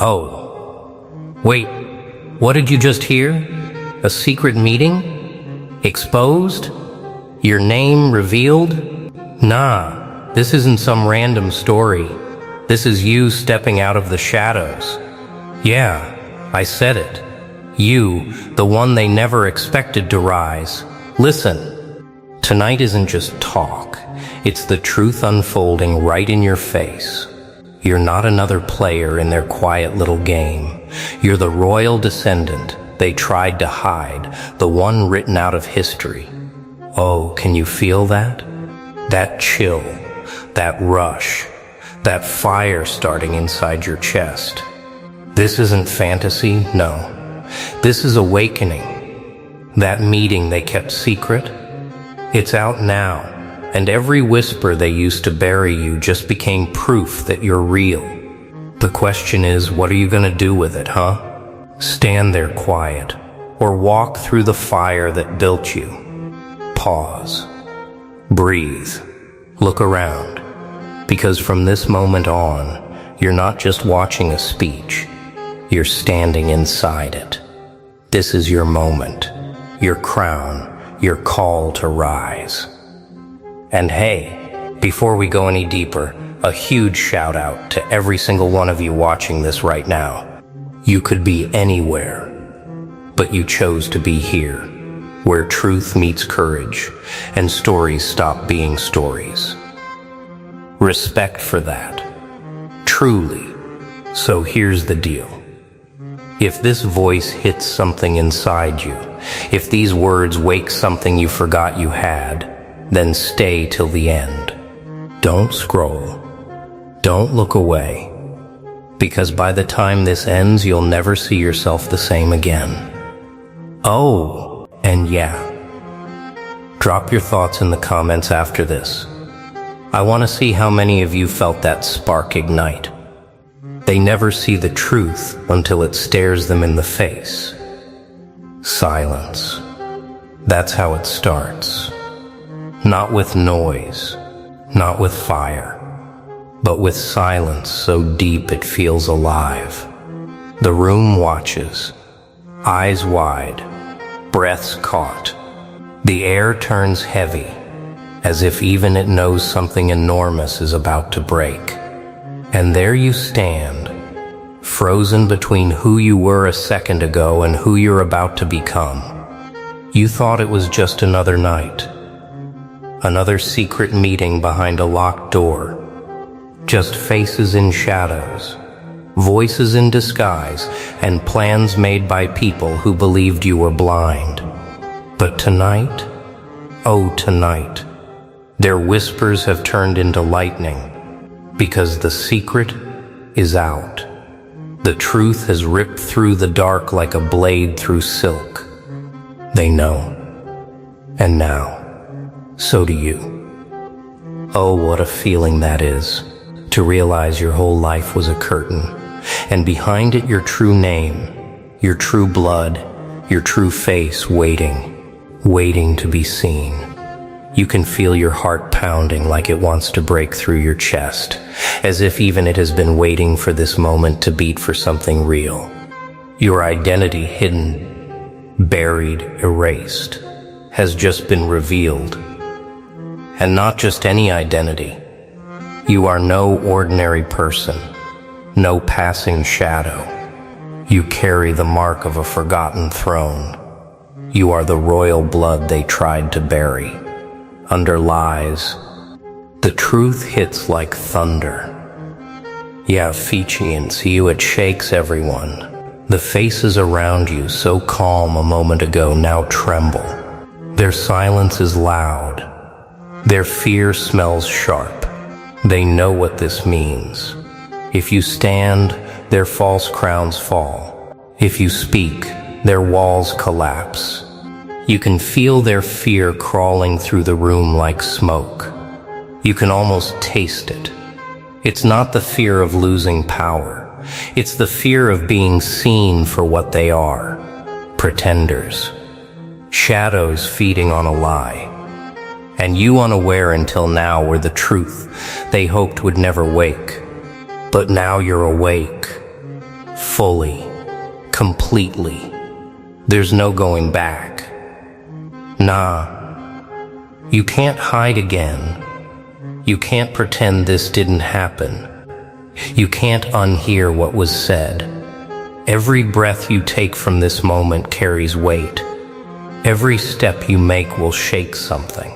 Oh, wait, what did you just hear? A secret meeting? Exposed? Your name revealed? Nah, this isn't some random story. This is you stepping out of the shadows. Yeah, I said it. You, the one they never expected to rise. Listen, tonight isn't just talk. It's the truth unfolding right in your face. You're not another player in their quiet little game. You're the royal descendant they tried to hide, the one written out of history. Oh, can you feel that? That chill, that rush, that fire starting inside your chest. This isn't fantasy, no. This is awakening. That meeting they kept secret, it's out now, and every whisper they used to bury you just became proof that you're real. The question is, what are you gonna do with it, huh? Stand there quiet, or walk through the fire that built you. Pause. Breathe. Look around. Because from this moment on, you're not just watching a speech, you're standing inside it. This is your moment, your crown, your call to rise. And hey, before we go any deeper, a huge shout out to every single one of you watching this right now. You could be anywhere, but you chose to be here, where truth meets courage and stories stop being stories. Respect for that, truly. So here's the deal. If this voice hits something inside you, if these words wake something you forgot you had, then stay till the end. Don't scroll. Don't look away. Because by the time this ends, you'll never see yourself the same again. Oh, and yeah. Drop your thoughts in the comments after this. I want to see how many of you felt that spark ignite. They never see the truth until it stares them in the face. Silence. That's how it starts. Not with noise, not with fire, but with silence so deep it feels alive. The room watches, eyes wide, breaths caught. The air turns heavy, as if even it knows something enormous is about to break. And there you stand, frozen between who you were a second ago and who you're about to become. You thought it was just another night, another secret meeting behind a locked door. Just faces in shadows, voices in disguise, and plans made by people who believed you were blind. But tonight, oh tonight, their whispers have turned into lightning, because the secret is out. The truth has ripped through the dark like a blade through silk. They know. And now, so do you. Oh, what a feeling that is, to realize your whole life was a curtain, and behind it your true name, your true blood, your true face waiting to be seen. You can feel your heart pounding like it wants to break through your chest, as if even it has been waiting for this moment to beat for something real. Your identity hidden, buried, erased, has just been revealed. And not just any identity. You are no ordinary person, no passing shadow. You carry the mark of a forgotten throne. You are the royal blood they tried to bury. Under lies, the truth hits like thunder. Yeah, Fijian, see you, it shakes everyone. The faces around you, so calm a moment ago, now tremble. Their silence is loud. Their fear smells sharp. They know what this means. If you stand, their false crowns fall. If you speak, their walls collapse. You can feel their fear crawling through the room like smoke. You can almost taste it. It's not the fear of losing power. It's the fear of being seen for what they are. Pretenders. Shadows feeding on a lie. And you unaware until now were the truth they hoped would never wake. But now you're awake. fully, completely. There's no going back. Nah, you can't hide again. You can't pretend this didn't happen. You can't unhear what was said. Every breath you take from this moment carries weight. Every step you make will shake something.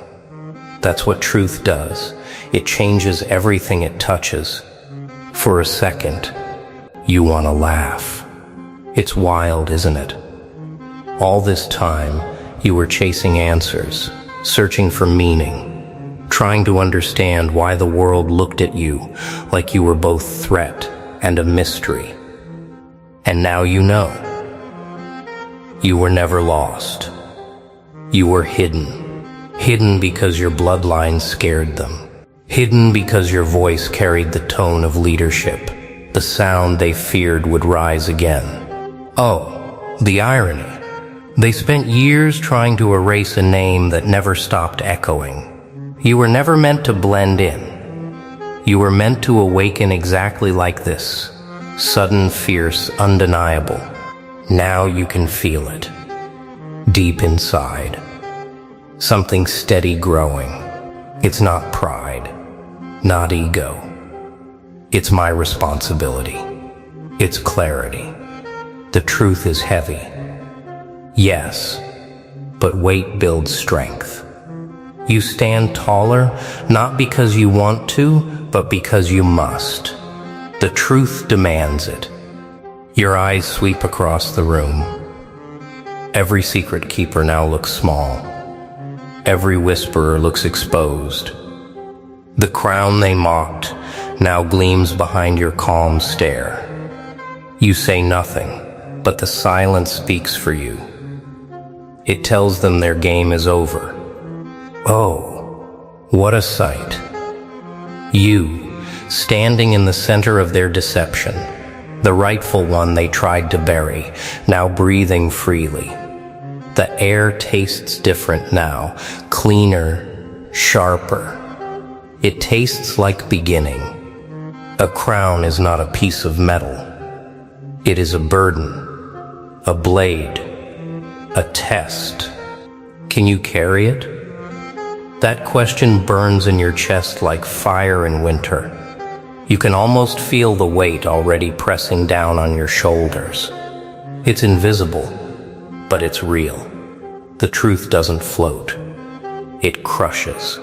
That's what truth does. It changes everything it touches. For a second, you want to laugh. It's wild, isn't it? All this time, you were chasing answers, searching for meaning, trying to understand why the world looked at you like you were both threat and a mystery. And now you know. You were never lost. You were hidden. Hidden because your bloodline scared them. Hidden because your voice carried the tone of leadership, the sound they feared would rise again. Oh, the irony. They spent years trying to erase a name that never stopped echoing. You were never meant to blend in. You were meant to awaken exactly like this. Sudden, fierce, undeniable. Now you can feel it. Deep inside. Something steady growing. It's not pride. Not ego. It's my responsibility. It's clarity. The truth is heavy. Yes, but weight builds strength. You stand taller, not because you want to, but because you must. The truth demands it. Your eyes sweep across the room. Every secret keeper now looks small. Every whisperer looks exposed. The crown they mocked now gleams behind your calm stare. You say nothing, but the silence speaks for you. It tells them their game is over. Oh, what a sight. You, standing in the center of their deception, the rightful one they tried to bury, now breathing freely. The air tastes different now, cleaner, sharper. It tastes like beginning. A crown is not a piece of metal. It is a burden, a blade, a test. Can you carry it? That question burns in your chest like fire in winter. You can almost feel the weight already pressing down on your shoulders. It's invisible, but it's real. The truth doesn't float. It crushes.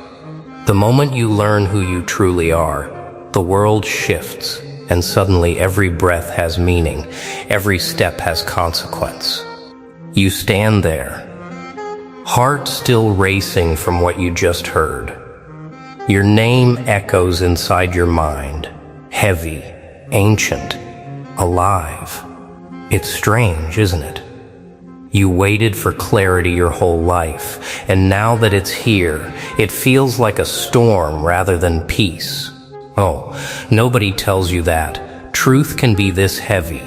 The moment you learn who you truly are, the world shifts, and suddenly every breath has meaning, every step has consequence. You stand there, heart still racing from what you just heard. Your name echoes inside your mind, heavy, ancient, alive. It's strange, isn't it? You waited for clarity your whole life, and now that it's here, it feels like a storm rather than peace. Oh, nobody tells you that. Truth can be this heavy.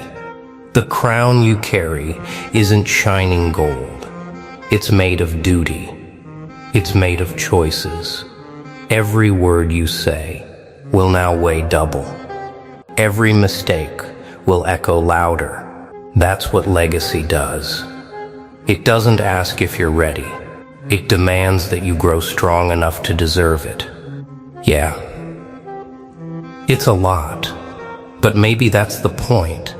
The crown you carry isn't shining gold. It's made of duty. It's made of choices. Every word you say will now weigh double. Every mistake will echo louder. That's what legacy does. It doesn't ask if you're ready. It demands that you grow strong enough to deserve it. Yeah. It's a lot, but maybe that's the point.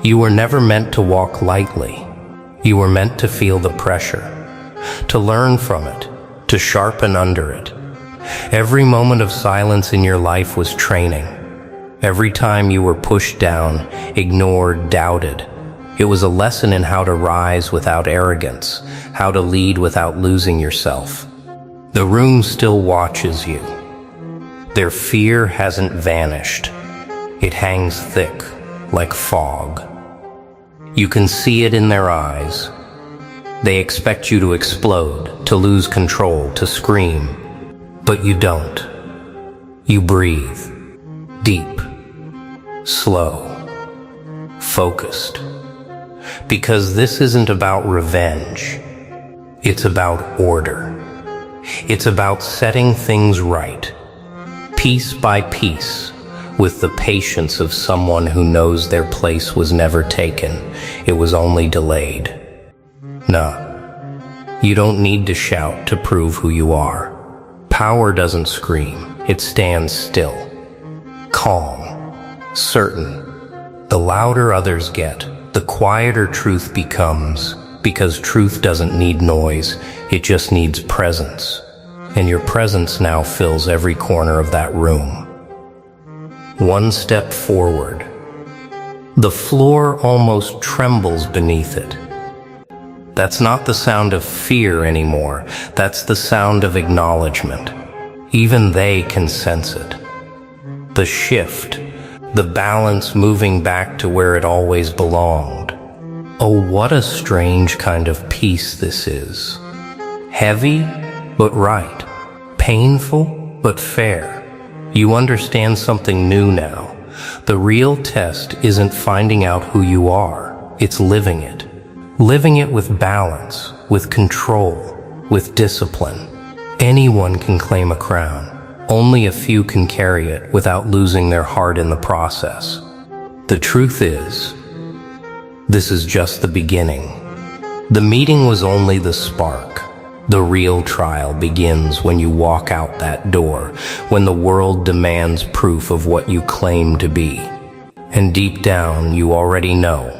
You were never meant to walk lightly. You were meant to feel the pressure, to learn from it, to sharpen under it. Every moment of silence in your life was training. Every time you were pushed down, ignored, doubted, it was a lesson in how to rise without arrogance, how to lead without losing yourself. The room still watches you. Their fear hasn't vanished. It hangs thick, like fog. You can see it in their eyes. They expect you to explode, to lose control, to scream. But you don't. You breathe. Deep. Slow. Focused. Because this isn't about revenge. It's about order. It's about setting things right. Piece by piece, with the patience of someone who knows their place was never taken, it was only delayed. No, you don't need to shout to prove who you are. Power doesn't scream, it stands still. Calm, certain. The louder others get, the quieter truth becomes, because truth doesn't need noise, it just needs presence. And your presence now fills every corner of that room. One step forward. The floor almost trembles beneath it. That's not the sound of fear anymore. That's the sound of acknowledgement. Even they can sense it. The shift, the balance moving back to where it always belonged. Oh, what a strange kind of peace this is. Heavy, but right. Painful, but fair. You understand something new now. The real test isn't finding out who you are, it's living it. Living it with balance, with control, with discipline. Anyone can claim a crown. Only a few can carry it without losing their heart in the process. The truth is, this is just the beginning. The meeting was only the spark. The real trial begins when you walk out that door, when the world demands proof of what you claim to be. And deep down, you already know.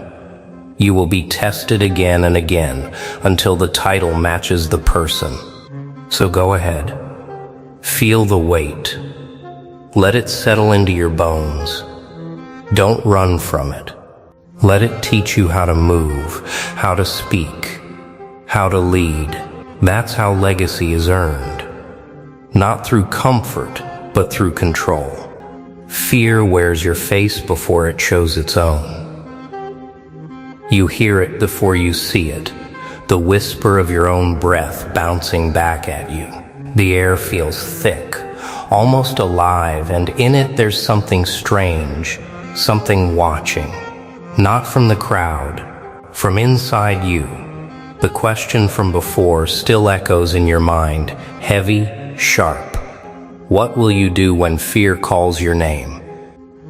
You will be tested again and again until the title matches the person. So go ahead. Feel the weight. Let it settle into your bones. Don't run from it. Let it teach you how to move, how to speak, how to lead. That's how legacy is earned. Not through comfort, but through control. Fear wears your face before it shows its own. You hear it before you see it, the whisper of your own breath bouncing back at you. The air feels thick, almost alive, and in it there's something strange, something watching. Not from the crowd, from inside you. The question from before still echoes in your mind, heavy, sharp. What will you do when fear calls your name?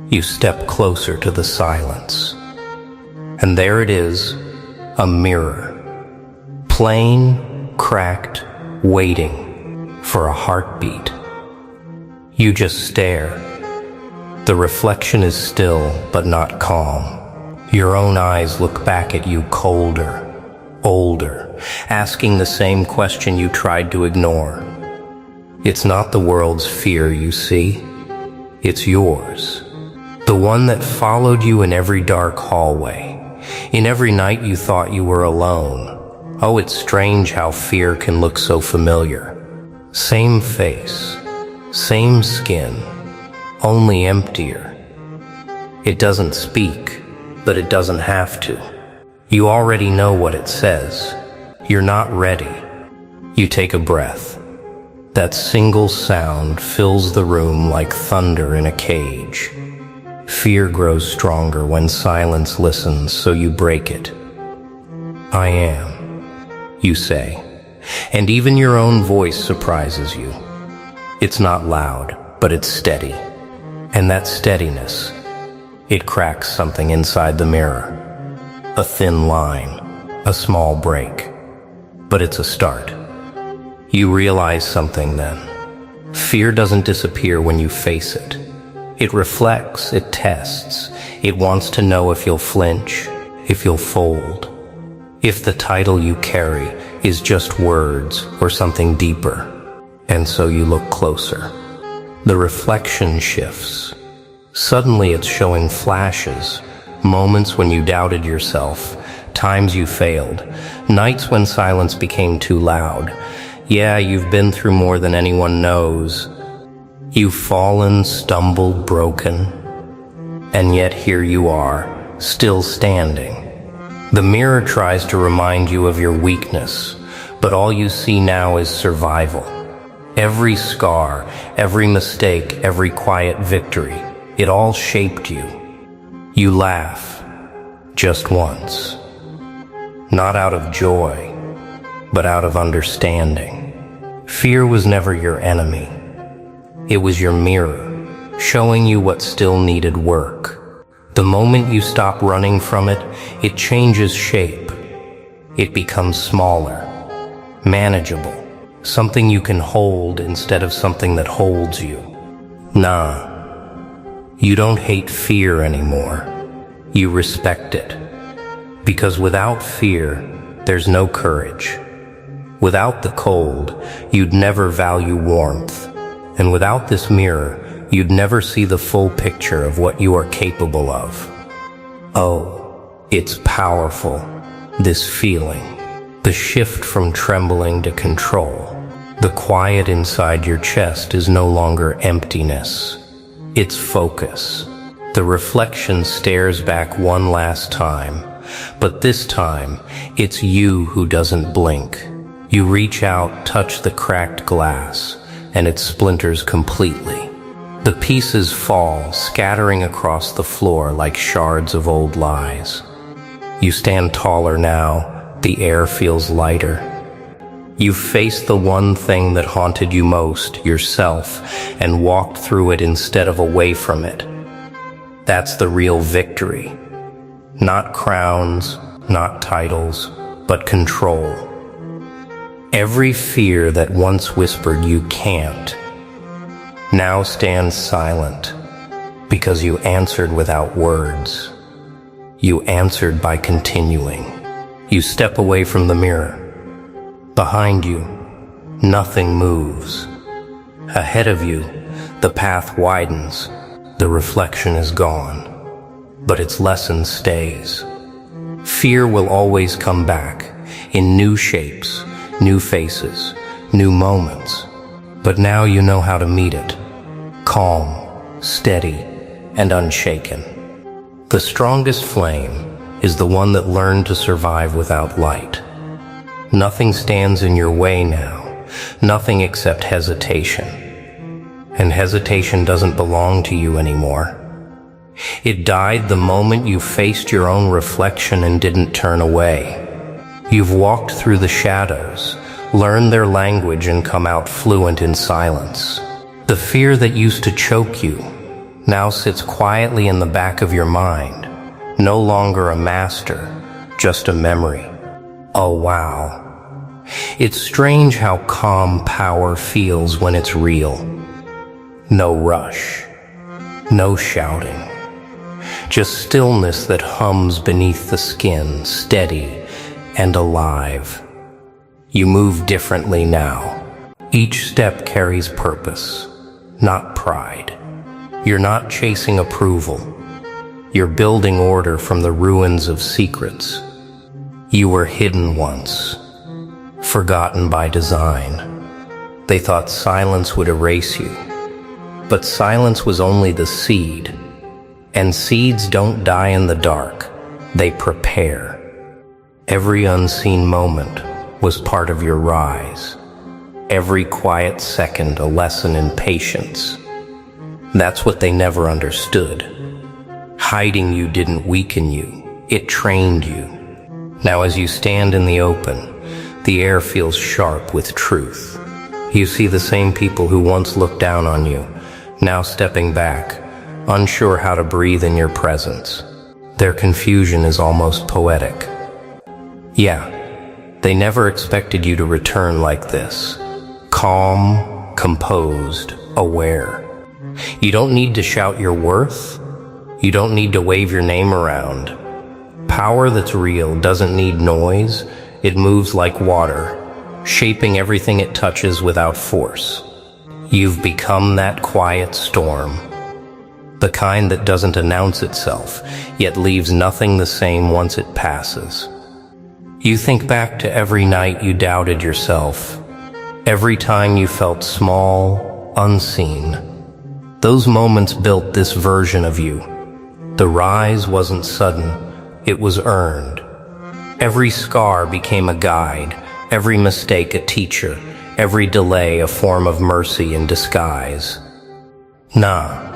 You step closer to the silence. And there it is, a mirror. Plain, cracked, waiting for a heartbeat. You just stare. The reflection is still, but not calm. Your own eyes look back at you colder. Older, asking the same question you tried to ignore. It's not the world's fear you see, it's yours. The one that followed you in every dark hallway, in every night you thought you were alone. Oh, it's strange how fear can look so familiar. Same face, same skin, only emptier. It doesn't speak, but it doesn't have to. You already know what it says. You're not ready. You take a breath. That single sound fills the room like thunder in a cage. Fear grows stronger when silence listens, so you break it. I am, you say, and even your own voice surprises you. It's not loud, but it's steady. And that steadiness, it cracks something inside the mirror. A thin line, a small break, but it's a start. You realize something then. Fear doesn't disappear when you face it. It reflects, it tests, it wants to know if you'll flinch, if you'll fold, if the title you carry is just words or something deeper. And so you look closer. The reflection shifts. Suddenly it's showing flashes. Moments when you doubted yourself, times you failed, nights when silence became too loud. Yeah, you've been through more than anyone knows. You've fallen, stumbled, broken, and yet here you are, still standing. The mirror tries to remind you of your weakness, but all you see now is survival. Every scar, every mistake, every quiet victory, it all shaped you. You laugh, just once. Not out of joy, but out of understanding. Fear was never your enemy. It was your mirror, showing you what still needed work. The moment you stop running from it, it changes shape. It becomes smaller, manageable, something you can hold instead of something that holds you. Nah, you don't hate fear anymore. You respect it. Because without fear, there's no courage. Without the cold, you'd never value warmth. And without this mirror, you'd never see the full picture of what you are capable of. Oh, it's powerful, this feeling. The shift from trembling to control. The quiet inside your chest is no longer emptiness. It's focus. The reflection stares back one last time, but this time, it's you who doesn't blink. You reach out, touch the cracked glass, and it splinters completely. The pieces fall, scattering across the floor like shards of old lies. You stand taller now, the air feels lighter. You faced the one thing that haunted you most, yourself, and walked through it instead of away from it. That's the real victory. Not crowns, not titles, but control. Every fear that once whispered you can't, now stands silent because you answered without words. You answered by continuing. You step away from the mirror. Behind you, nothing moves. Ahead of you, the path widens. The reflection is gone, but its lesson stays. Fear will always come back in new shapes, new faces, new moments. But now you know how to meet it. Calm, steady, and unshaken. The strongest flame is the one that learned to survive without light. Nothing stands in your way now, nothing except hesitation. And hesitation doesn't belong to you anymore. It died the moment you faced your own reflection and didn't turn away. You've walked through the shadows, learned their language, and come out fluent in silence. The fear that used to choke you now sits quietly in the back of your mind, no longer a master, just a memory. Oh wow. It's strange how calm power feels when it's real. No rush, no shouting, just stillness that hums beneath the skin, steady and alive. You move differently now. Each step carries purpose, not pride. You're not chasing approval. You're building order from the ruins of secrets. You were hidden once, forgotten by design. They thought silence would erase you, but silence was only the seed. And seeds don't die in the dark, they prepare. Every unseen moment was part of your rise. Every quiet second a lesson in patience. That's what they never understood. Hiding you didn't weaken you, it trained you. Now as you stand in the open, the air feels sharp with truth. You see the same people who once looked down on you, now stepping back, unsure how to breathe in your presence. Their confusion is almost poetic. Yeah, they never expected you to return like this. Calm, composed, aware. You don't need to shout your worth. You don't need to wave your name around. Power that's real doesn't need noise. It moves like water, shaping everything it touches without force. You've become that quiet storm. The kind that doesn't announce itself, yet leaves nothing the same once it passes. You think back to every night you doubted yourself, every time you felt small, unseen. Those moments built this version of you. The rise wasn't sudden, it was earned. Every scar became a guide, every mistake a teacher, every delay a form of mercy in disguise. Nah.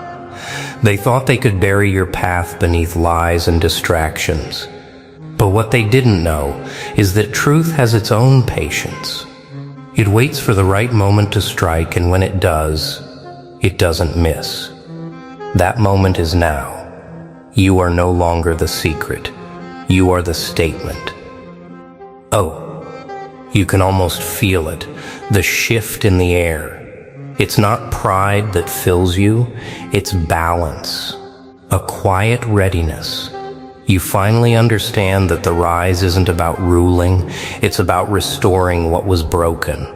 They thought they could bury your path beneath lies and distractions. But what they didn't know is that truth has its own patience. It waits for the right moment to strike, and when it does, it doesn't miss. That moment is now. You are no longer the secret. You are the statement. Oh, you can almost feel it, the shift in the air. It's not pride that fills you, it's balance, a quiet readiness. You finally understand that the rise isn't about ruling, it's about restoring what was broken,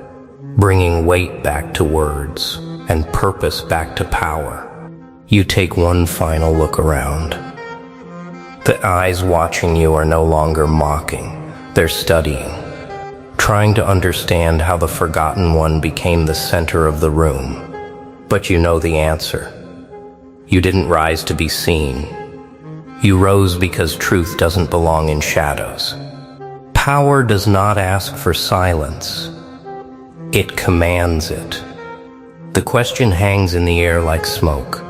bringing weight back to words and purpose back to power. You take one final look around. The eyes watching you are no longer mocking, they're studying, trying to understand how the forgotten one became the center of the room. But you know the answer. You didn't rise to be seen. You rose because truth doesn't belong in shadows. Power does not ask for silence. It commands it. The question hangs in the air like smoke.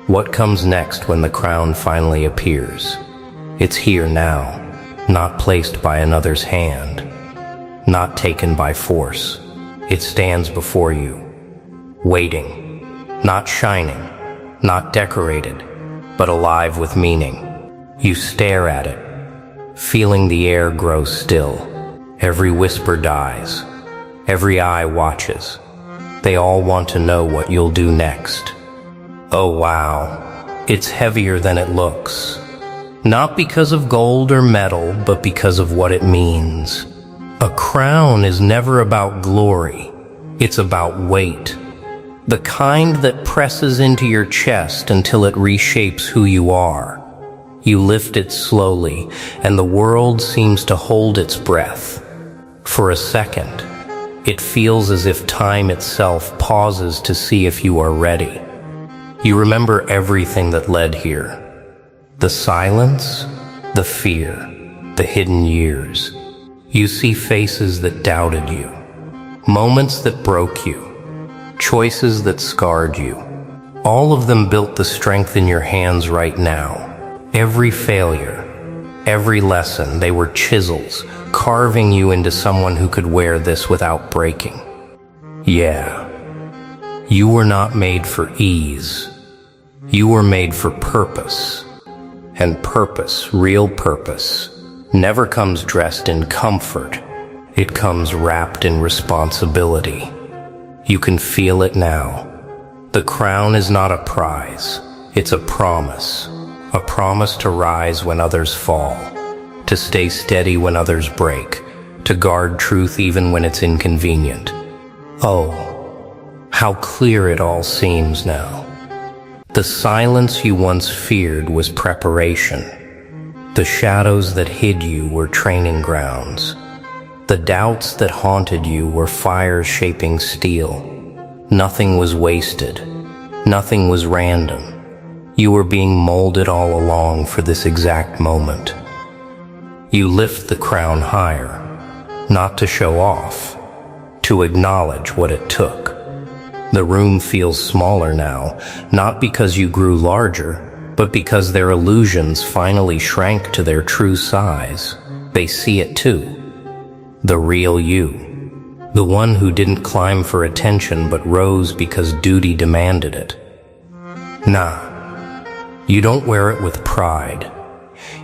What comes next when the crown finally appears? It's here now, not placed by another's hand, not taken by force. It stands before you, waiting, not shining, not decorated, but alive with meaning. You stare at it, feeling the air grow still. Every whisper dies, every eye watches. They all want to know what you'll do next. Oh wow, it's heavier than it looks. Not because of gold or metal, but because of what it means. A crown is never about glory, it's about weight. The kind that presses into your chest until it reshapes who you are. You lift it slowly, and the world seems to hold its breath. For a second, it feels as if time itself pauses to see if you are ready. You remember everything that led here. The silence, the fear, the hidden years. You see faces that doubted you, moments that broke you, choices that scarred you. All of them built the strength in your hands right now. Every failure, every lesson, they were chisels, carving you into someone who could wear this without breaking. Yeah, you were not made for ease. You were made for purpose. And purpose, real purpose, never comes dressed in comfort. It comes wrapped in responsibility. You can feel it now. The crown is not a prize. It's a promise to rise when others fall, to stay steady when others break, to guard truth even when it's inconvenient. Oh, how clear it all seems now. The silence you once feared was preparation. The shadows that hid you were training grounds. The doubts that haunted you were fires shaping steel. Nothing was wasted. Nothing was random. You were being molded all along for this exact moment. You lift the crown higher, not to show off, to acknowledge what it took. The room feels smaller now, not because you grew larger, but because their illusions finally shrank to their true size. They see it too. The real you. The one who didn't climb for attention but rose because duty demanded it. Nah, you don't wear it with pride.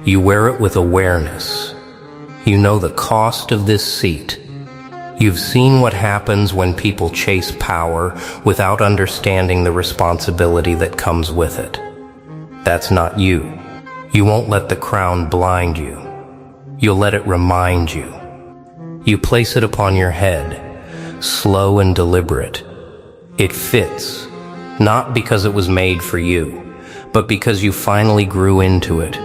You wear it with awareness. You know the cost of this seat. You've seen what happens when people chase power without understanding the responsibility that comes with it. That's not you. You won't let the crown blind you. You'll let it remind you. You place it upon your head, slow and deliberate. It fits, not because it was made for you, but because you finally grew into it.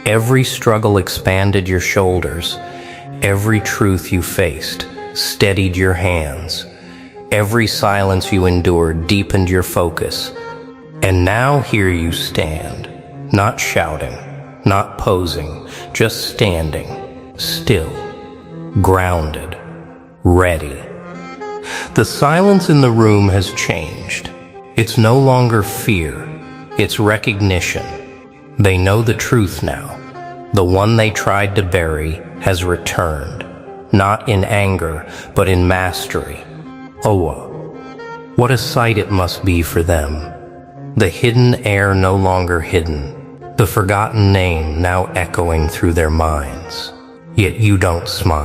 Every struggle expanded your shoulders. Every truth you faced steadied your hands. Every silence you endured deepened your focus. And now here you stand, not shouting, not posing, just standing, still, grounded, ready. The silence in the room has changed. It's no longer fear, it's recognition. They know the truth now. The one they tried to bury has returned. Not in anger, but in mastery. Oh, what a sight it must be for them. the hidden heir no longer hidden, the forgotten name now echoing through their minds. Yet you don't smile.